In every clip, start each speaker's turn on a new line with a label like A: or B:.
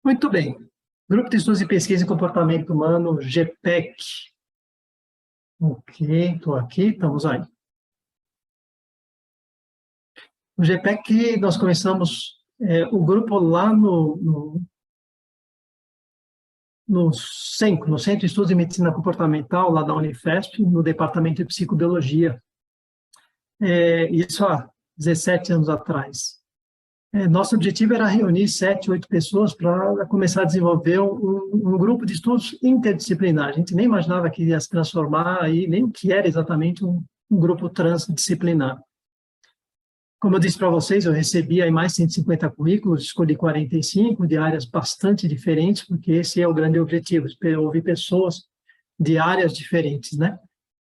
A: Muito bem. Grupo de Estudos e Pesquisa em Comportamento Humano, GPEC. Ok, estou aqui, estamos aí. O GPEC, nós começamos o grupo lá no CENCO, no Centro de Estudos em Medicina Comportamental, lá da Unifesp, no Departamento de Psicobiologia. Isso há 17 anos atrás. Nosso objetivo era reunir 7, 8 pessoas para começar a desenvolver um grupo de estudos interdisciplinar. A gente nem imaginava que ia se transformar aí, nem o que era exatamente um grupo transdisciplinar. Como eu disse para vocês, eu recebi aí mais de 150 currículos, escolhi 45 de áreas bastante diferentes, porque esse é o grande objetivo, ouvir pessoas de áreas diferentes, né?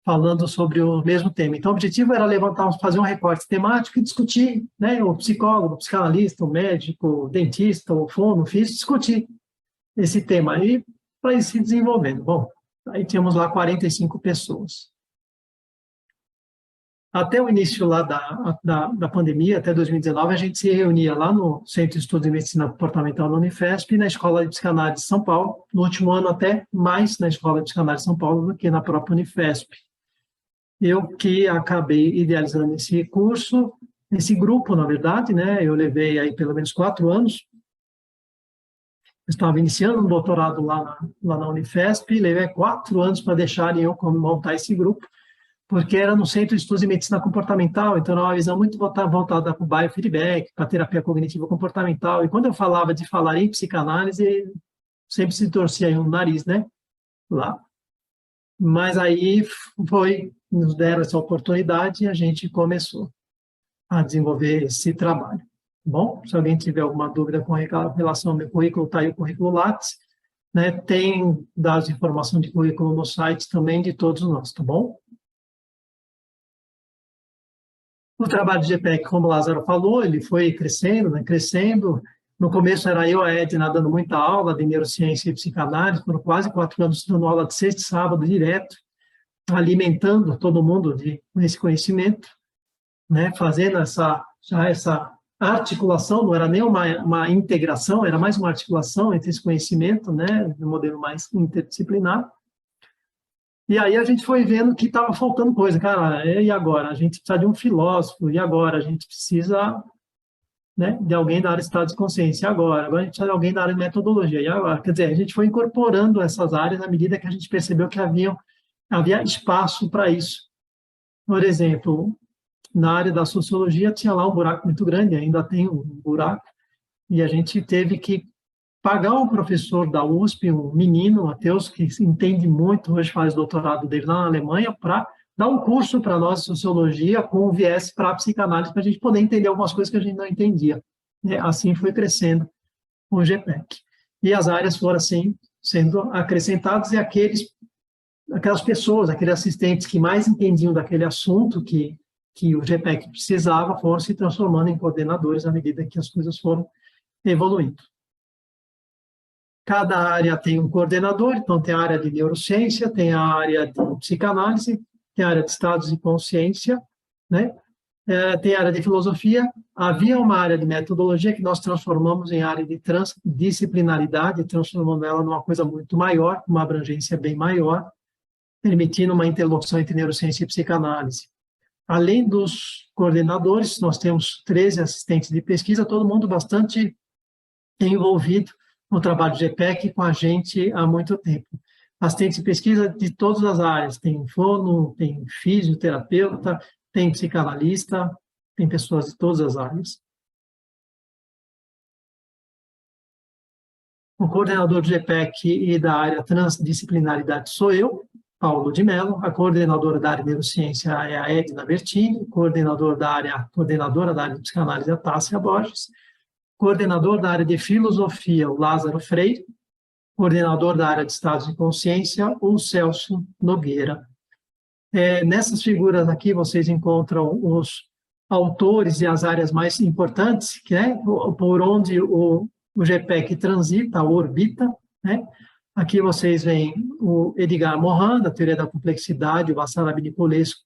A: Falando sobre o mesmo tema. Então, o objetivo era fazer um recorte temático e discutir, né? O psicólogo, o psicanalista, o médico, o dentista, o fono, o físico, discutir esse tema aí para ir se desenvolvendo. Bom, aí tínhamos lá 45 pessoas. Até o início lá da pandemia, até 2019, a gente se reunia lá no Centro de Estudos de Medicina Comportamental da Unifesp e na Escola de Psicanálise de São Paulo, no último ano até mais na Escola de Psicanálise de São Paulo do que na própria Unifesp. Eu que acabei idealizando esse curso, esse grupo, na verdade, né? Eu levei aí pelo menos 4 anos. Eu estava iniciando um doutorado lá na Unifesp, levei 4 anos para deixarem eu montar esse grupo, porque era no Centro de Estudos de Medicina Comportamental, então era uma visão muito voltada para o biofeedback, para a terapia cognitiva comportamental. E quando eu falava de falar em psicanálise, sempre se torcia aí o nariz, né? Lá. Mas aí nos deram essa oportunidade e a gente começou a desenvolver esse trabalho. Bom, se alguém tiver alguma dúvida com relação ao meu currículo, está aí o currículo Lattes, né? Tem dados de informação de currículo no site também de todos nós, tá bom? O trabalho de GPEC, como o Lázaro falou, ele foi crescendo, né? Crescendo. No começo era eu, a Edna, dando muita aula de neurociência e psicanálise, foram quase 4 anos dando aula de sexta e sábado direto, alimentando todo mundo nesse conhecimento, né? Fazendo essa articulação, não era nem uma integração, era mais uma articulação entre esse conhecimento, né? De um modelo mais interdisciplinar. E aí a gente foi vendo que estava faltando coisa, cara, e agora? A gente precisa de um filósofo, e agora? A gente precisa, né, de alguém da área de estado de consciência, e agora? Agora a gente precisa de alguém da área de metodologia, e agora? Quer dizer, a gente foi incorporando essas áreas à medida que a gente percebeu que havia espaço para isso. Por exemplo, na área da sociologia tinha lá um buraco muito grande, ainda tem um buraco, e a gente teve que pagar um professor da USP, um menino, Matheus, que entende muito, hoje faz doutorado dele lá na Alemanha, para dar um curso para nós de sociologia com viés para a psicanálise, para a gente poder entender algumas coisas que a gente não entendia. Assim foi crescendo o GPEC. E as áreas foram, assim, sendo acrescentadas, e aquelas pessoas, aqueles assistentes que mais entendiam daquele assunto que o GPEC precisava, foram se transformando em coordenadores à medida que as coisas foram evoluindo. Cada área tem um coordenador, então tem a área de neurociência, tem a área de psicanálise, tem a área de estados de consciência, né? Tem a área de filosofia. Havia uma área de metodologia que nós transformamos em área de transdisciplinaridade, transformando ela numa coisa muito maior, com uma abrangência bem maior, permitindo uma interlocução entre neurociência e psicanálise. Além dos coordenadores, nós temos 13 assistentes de pesquisa, todo mundo bastante envolvido no trabalho de GPEC com a gente há muito tempo. Assistentes de pesquisa de todas as áreas, tem fono, tem fisioterapeuta, tem psicanalista, tem pessoas de todas as áreas. O coordenador do GPEC e da área transdisciplinaridade sou eu, Paulo de Mello, a coordenadora da área de neurociência é a Edna Bertini, coordenadora da área de psicanálise é a Tássia Borges, coordenador da área de filosofia, o Lázaro Freire, coordenador da área de estados de consciência, o Celso Nogueira. Nessas figuras aqui vocês encontram os autores e as áreas mais importantes, né, por onde o GPEC transita, orbita, né? Aqui vocês veem o Edgar Morin, da teoria da complexidade, o Wassarabi Nicolescu,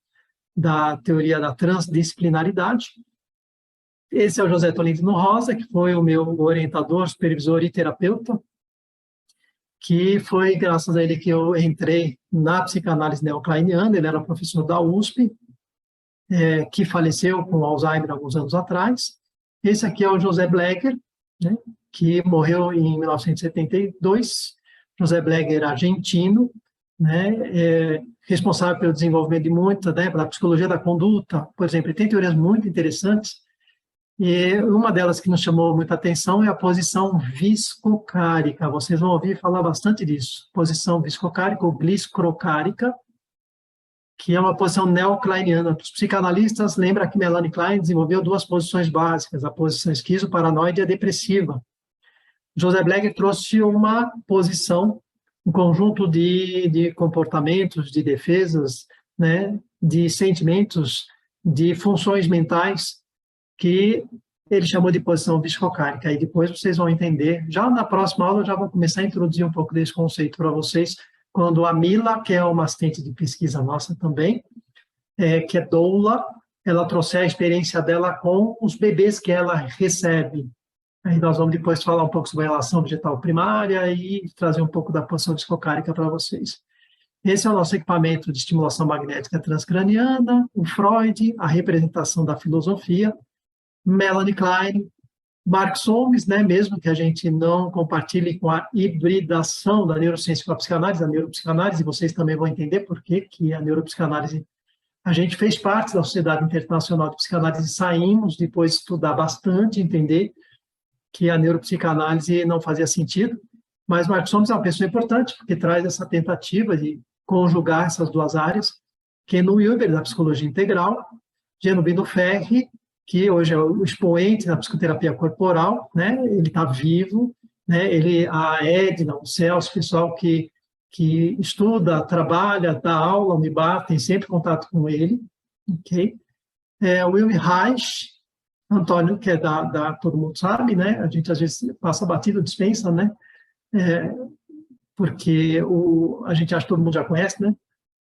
A: da teoria da transdisciplinaridade. Esse é o José Tolentino Rosa, que foi o meu orientador, supervisor e terapeuta, que foi graças a ele que eu entrei na psicanálise neocleiniana. Ele era professor da USP, que faleceu com Alzheimer alguns anos atrás. Esse aqui é o José Bleger, né, que morreu em 1972. José Bleger, argentino, né, responsável pelo desenvolvimento de muita, né, da psicologia da conduta, por exemplo. Ele tem teorias muito interessantes, e uma delas que nos chamou muita atenção é a posição viscocárica. Vocês vão ouvir falar bastante disso. Posição viscocárica ou gliscrocárica, que é uma posição neocleiniana. Os psicanalistas lembram que Melanie Klein desenvolveu duas posições básicas, a posição esquizoparanoide e a depressiva. José Bleger trouxe uma posição, um conjunto de comportamentos, de defesas, né, de sentimentos, de funções mentais, que ele chamou de posição viscocárica. E depois vocês vão entender, já na próxima aula eu já vou começar a introduzir um pouco desse conceito para vocês, quando a Mila, que é uma assistente de pesquisa nossa também, que é doula, ela trouxe a experiência dela com os bebês que ela recebe. Aí nós vamos depois falar um pouco sobre a relação vegetal primária e trazer um pouco da posição viscocárica para vocês. Esse é o nosso equipamento de estimulação magnética transcraniana, o Freud, a representação da filosofia, Melanie Klein, Mark Solms, né, mesmo que a gente não compartilhe com a hibridação da neurociência com a psicanálise, a neuropsicanálise, vocês também vão entender por que a neuropsicanálise, a gente fez parte da Sociedade Internacional de Psicanálise e saímos depois de estudar bastante, entender que a neuropsicanálise não fazia sentido, mas Mark Solms é uma pessoa importante, porque traz essa tentativa de conjugar essas duas áreas, Ken Wilber, da psicologia integral, Genuino Ferri, que hoje é o expoente da psicoterapia corporal, né? Ele está vivo, né? A Edna, o Celso, o pessoal que estuda, trabalha, dá aula, Unibar, tem sempre contato com ele, ok? O Will Reich, Antônio, que é todo mundo sabe, né? A gente às vezes passa batido, dispensa, né? Porque a gente acha que todo mundo já conhece, né?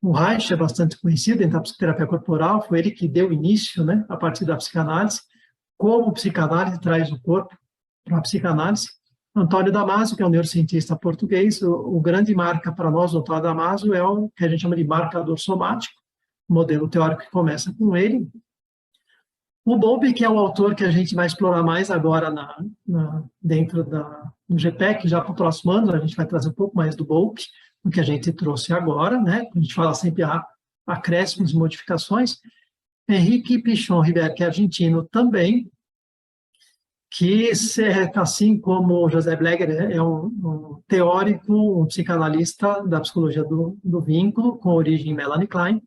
A: O Reich é bastante conhecido dentro da psicoterapia corporal, foi ele que deu início, né, a partir da psicanálise, como a psicanálise traz o corpo para a psicanálise. Antônio Damasio, que é um neurocientista português, o grande marca para nós, o Antônio Damasio, é o que a gente chama de marcador somático, modelo teórico que começa com ele. O Bowlby, que é o autor que a gente vai explorar mais agora dentro do GPEC, já para o próximo ano, a gente vai trazer um pouco mais do Bowlby, o que a gente trouxe agora, né? A gente fala sempre acréscimos e modificações. Henrique Pichon Ribeiro, que é argentino também, que, assim como José Bleger, é um teórico, um psicanalista da psicologia do vínculo, com origem em Melanie Klein.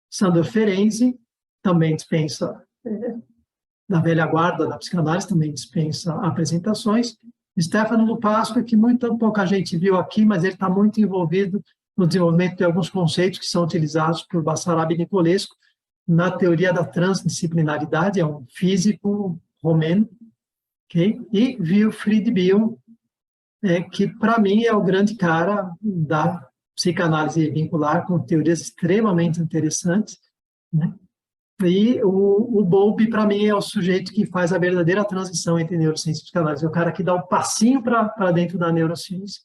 A: Sandor Ferenczi também dispensa, da velha guarda da psicanálise, também dispensa apresentações. Stefano Lupasco, que pouca gente viu aqui, mas ele está muito envolvido no desenvolvimento de alguns conceitos que são utilizados por Basarab e Nicolescu na teoria da transdisciplinaridade, é um físico romeno, okay? E Wilfried Bion, que para mim é o grande cara da psicanálise vincular, com teorias extremamente interessantes, né? E o Bowlby, para mim, é o sujeito que faz a verdadeira transição entre neurociência e psicanálise, é o cara que dá o passinho para dentro da neurociência.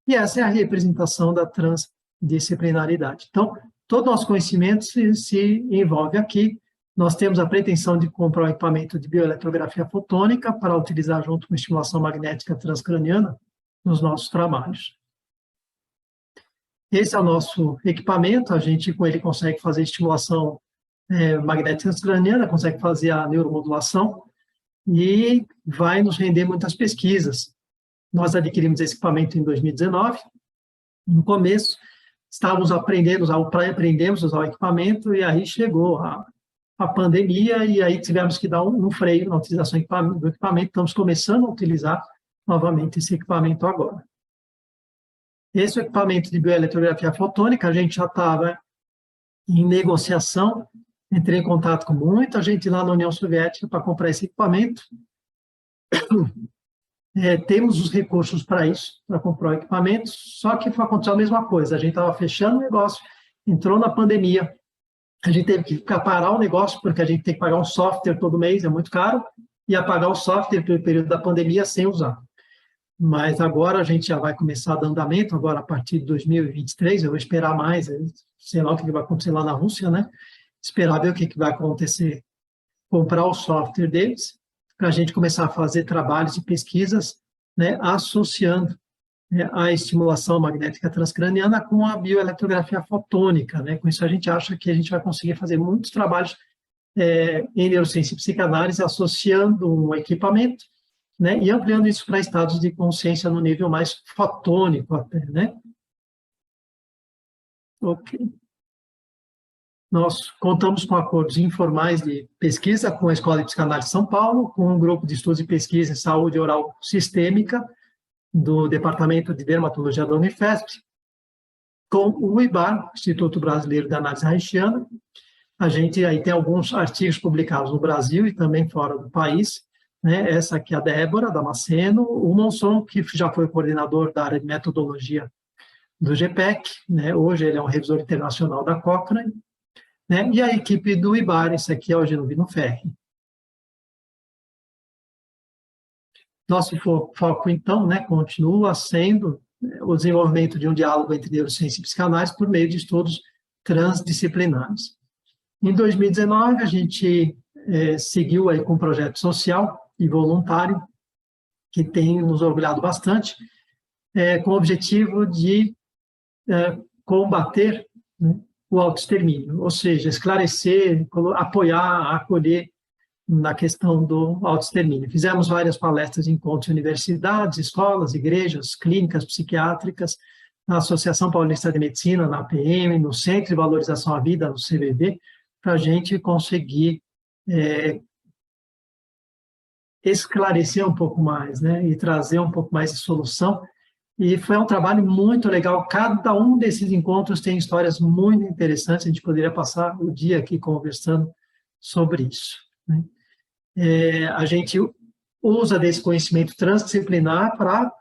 A: E essa é a representação da transdisciplinaridade. Então, todo o nosso conhecimento se envolve aqui. Nós temos a pretensão de comprar um equipamento de bioeletrografia fotônica para utilizar junto com estimulação magnética transcraniana nos nossos trabalhos. Esse é o nosso equipamento, a gente com ele consegue fazer estimulação magnética transcraniana, consegue fazer a neuromodulação e vai nos render muitas pesquisas. Nós adquirimos esse equipamento em 2019, no começo, aprendemos a usar o equipamento e aí chegou a pandemia e aí tivemos que dar um freio na utilização do equipamento, estamos começando a utilizar novamente esse equipamento agora. Esse equipamento de bioeletrografia fotônica, a gente já estava em negociação, entrei em contato com muita gente lá na União Soviética para comprar esse equipamento. Temos os recursos para isso, para comprar o equipamento, só que aconteceu a mesma coisa, a gente estava fechando o negócio, entrou na pandemia, a gente teve que parar o negócio, porque a gente tem que pagar um software todo mês, é muito caro, e apagar o software pelo período da pandemia sem usar. Mas agora a gente já vai começar a dar andamento, agora a partir de 2023, eu vou esperar mais, sei lá o que vai acontecer lá na Rússia, né? Esperar ver o que vai acontecer, comprar o software deles, para a gente começar a fazer trabalhos de pesquisas, né, associando, né, a estimulação magnética transcraniana com a bioeletrografia fotônica, né? Com isso a gente acha que a gente vai conseguir fazer muitos trabalhos em neurociência e psicanálise associando um equipamento, né, e ampliando isso para estados de consciência no nível mais fotônico até, né? Ok. Nós contamos com acordos informais de pesquisa com a Escola de Psicanálise de São Paulo, com um grupo de estudos e pesquisa em saúde oral sistêmica do Departamento de Dermatologia da Unifesp, com o IBAR, Instituto Brasileiro de Análise Reichiana. A gente aí tem alguns artigos publicados no Brasil e também fora do país, né? Essa aqui é a Débora Damasceno, o Monson, que já foi coordenador da área de metodologia do GPEC, né? Hoje ele é um revisor internacional da Cochrane, né? E a equipe do IBAR, esse aqui é o Genovino Ferri. Nosso foco, então, né, continua sendo o desenvolvimento de um diálogo entre neurociência e psicanálise por meio de estudos transdisciplinares. Em 2019, a gente seguiu aí com um projeto social e voluntário, que tem nos orgulhado bastante, com o objetivo de combater, né, o autoextermínio, ou seja, esclarecer, apoiar, acolher na questão do autoextermínio. Fizemos várias palestras em encontros em universidades, escolas, igrejas, clínicas psiquiátricas, na Associação Paulista de Medicina, na APM, no Centro de Valorização à Vida, no CVV, para a gente conseguir esclarecer um pouco mais, né, e trazer um pouco mais de solução. E foi um trabalho muito legal. Cada um desses encontros tem histórias muito interessantes. A gente poderia passar o dia aqui conversando sobre isso, né? A gente usa desse conhecimento transdisciplinar para,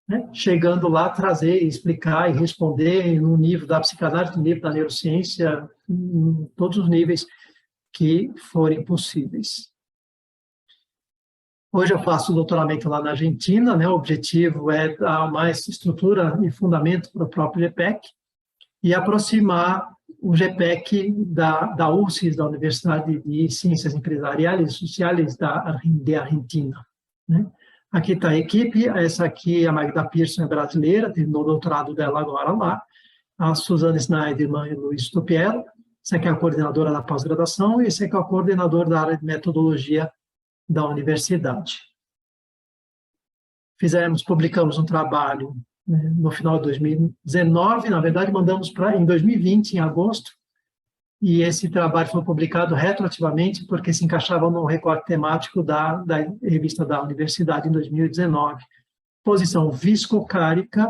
A: né, chegando lá, trazer, explicar e responder no nível da psicanálise, no nível da neurociência, em todos os níveis que forem possíveis. Hoje eu faço doutoramento lá na Argentina, né? O objetivo é dar mais estrutura e fundamento para o próprio GPEC e aproximar o GPEC da UCES, da Universidade de Ciências Empresariais e Sociais de Argentina, né? Aqui está a equipe, essa aqui, a Magda Pearson, é brasileira, terminou o doutorado dela agora lá, a Suzana Schneiderman e o Luiz Topiero, essa aqui é a coordenadora da pós-graduação e esse aqui é o coordenador da área de metodologia da universidade. Publicamos um trabalho, né, no final de 2019, na verdade mandamos em 2020, em agosto, e esse trabalho foi publicado retroativamente porque se encaixava no recorte temático da revista da universidade em 2019. Posição viscocárica,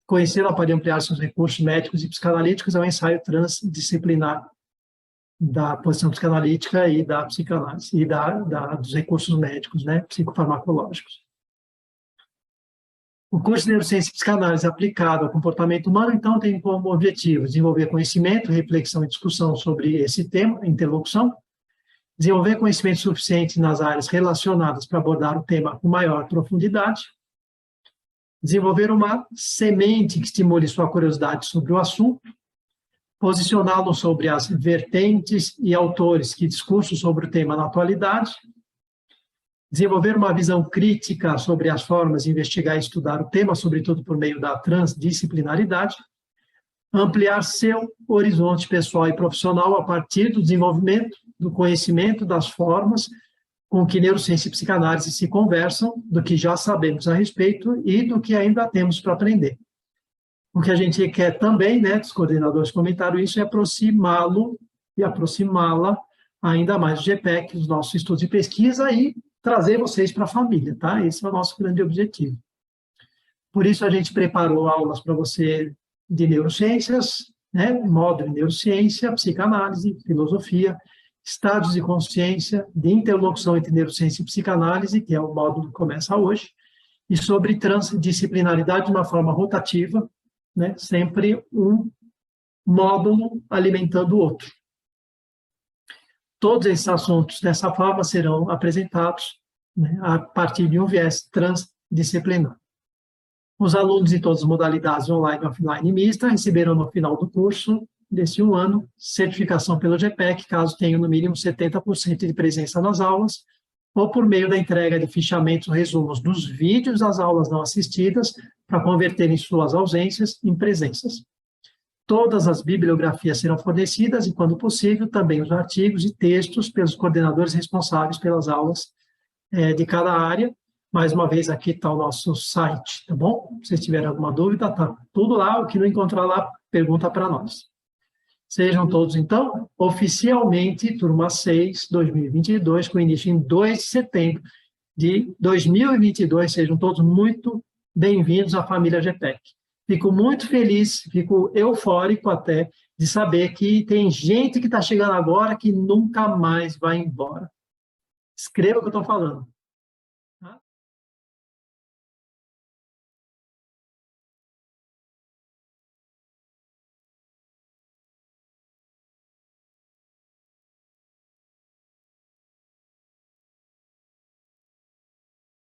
A: conhecê-la para ampliar seus recursos médicos e psicanalíticos, é um ensaio transdisciplinar da posição psicanalítica e da psicanálise, e dos recursos médicos, né, psicofarmacológicos. O curso de Neurociência e Psicanálise aplicado ao comportamento humano, então, tem como objetivo desenvolver conhecimento, reflexão e discussão sobre esse tema, interlocução, desenvolver conhecimento suficiente nas áreas relacionadas para abordar o tema com maior profundidade, desenvolver uma semente que estimule sua curiosidade sobre o assunto, posicioná-lo sobre as vertentes e autores que discursam sobre o tema na atualidade, desenvolver uma visão crítica sobre as formas de investigar e estudar o tema, sobretudo por meio da transdisciplinaridade, ampliar seu horizonte pessoal e profissional a partir do desenvolvimento do conhecimento das formas com que neurociência e psicanálise se conversam, do que já sabemos a respeito e do que ainda temos para aprender. O que a gente quer também, né, os coordenadores comentaram isso, é aproximá-lo e aproximá-la ainda mais do GPEC, dos nossos estudos de pesquisa e trazer vocês para a família, tá? Esse é o nosso grande objetivo. Por isso a gente preparou aulas para você de neurociências, né, módulo de neurociência, psicanálise, filosofia, estados de consciência, de interlocução entre neurociência e psicanálise, que é o módulo que começa hoje, e sobre transdisciplinaridade de uma forma rotativa, né, sempre um módulo alimentando o outro. Todos esses assuntos, dessa forma, serão apresentados, né, a partir de um viés transdisciplinar. Os alunos de todas as modalidades online, offline e mista receberão no final do curso desse um ano certificação pelo GPEC, caso tenham no mínimo 70% de presença nas aulas, ou por meio da entrega de fichamentos, resumos dos vídeos das aulas não assistidas, para converterem suas ausências em presenças. Todas as bibliografias serão fornecidas e, quando possível, também os artigos e textos pelos coordenadores responsáveis pelas aulas de cada área. Mais uma vez, aqui está o nosso site, tá bom? Se tiverem alguma dúvida, está tudo lá. O que não encontrar lá, pergunta para nós. Sejam todos, então, oficialmente, turma 6, 2022, com início em 2 de setembro de 2022. Sejam todos muito bem-vindos à família GPEC. Fico muito feliz, fico eufórico até, de saber que tem gente que está chegando agora que nunca mais vai embora. Escreva o que eu estou falando.